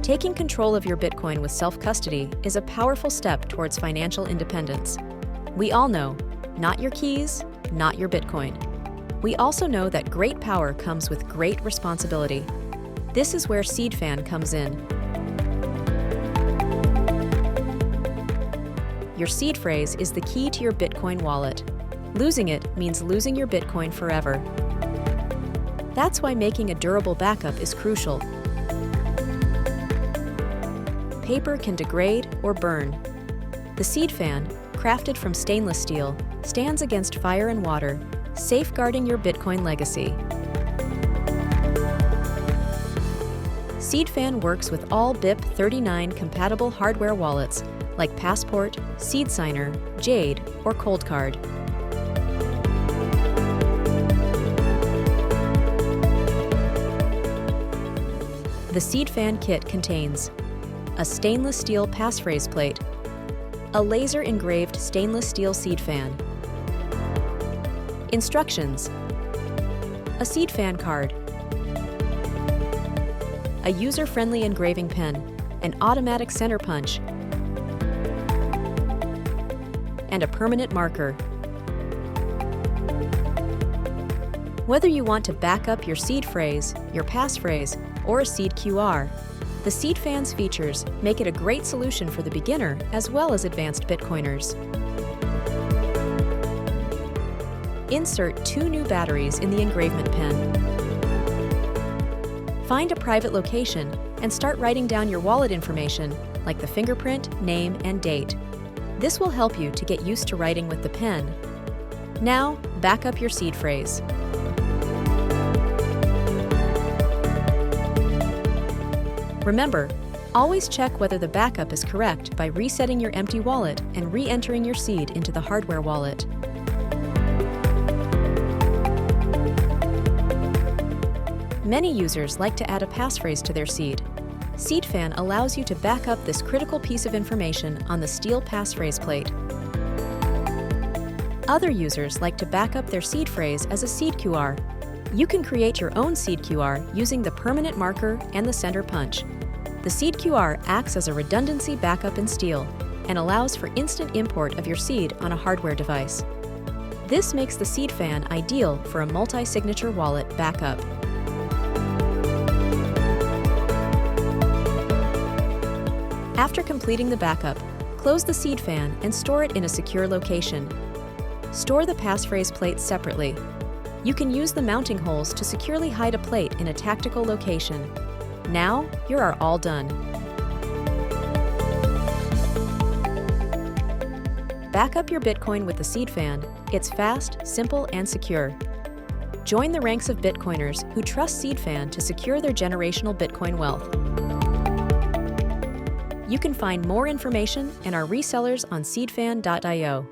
Taking control of your Bitcoin with self-custody is a powerful step towards financial independence. We all know, not your keys, not your Bitcoin. We also know that great power comes with great responsibility. This is where Seedfan comes in. Your seed phrase is the key to your Bitcoin wallet. Losing it means losing your Bitcoin forever. That's why making a durable backup is crucial. Paper can degrade or burn. The Seedfan, crafted from stainless steel, stands against fire and water, safeguarding your Bitcoin legacy. Seedfan works with all BIP39 compatible hardware wallets like Passport, Seedsigner, Jade, or Coldcard. The Seedfan kit contains a stainless steel passphrase plate, a laser engraved stainless steel seed fan, instructions, a seed fan card, a user-friendly engraving pen, an automatic center punch, and a permanent marker. Whether you want to back up your seed phrase, your passphrase, or a seed QR, the Seedfan's features make it a great solution for the beginner as well as advanced Bitcoiners. Insert 2 new batteries in the engravement pen. Find a private location and start writing down your wallet information like the fingerprint, name, and date. This will help you to get used to writing with the pen. Now, back up your seed phrase. Remember, always check whether the backup is correct by resetting your empty wallet and re-entering your seed into the hardware wallet. Many users like to add a passphrase to their seed. Seedfan allows you to back up this critical piece of information on the steel passphrase plate. Other users like to back up their seed phrase as a seed QR. You can create your own seed QR using the permanent marker and the center punch. The seed QR acts as a redundancy backup in steel and allows for instant import of your seed on a hardware device. This makes the Seedfan ideal for a multi-signature wallet backup. After completing the backup, close the Seedfan and store it in a secure location. Store the passphrase plate separately. You can use the mounting holes to securely hide a plate in a tactical location. Now, you are all done. Back up your Bitcoin with the Seedfan. It's fast, simple, and secure. Join the ranks of Bitcoiners who trust Seedfan to secure their generational Bitcoin wealth. You can find more information and our resellers on seedfan.io.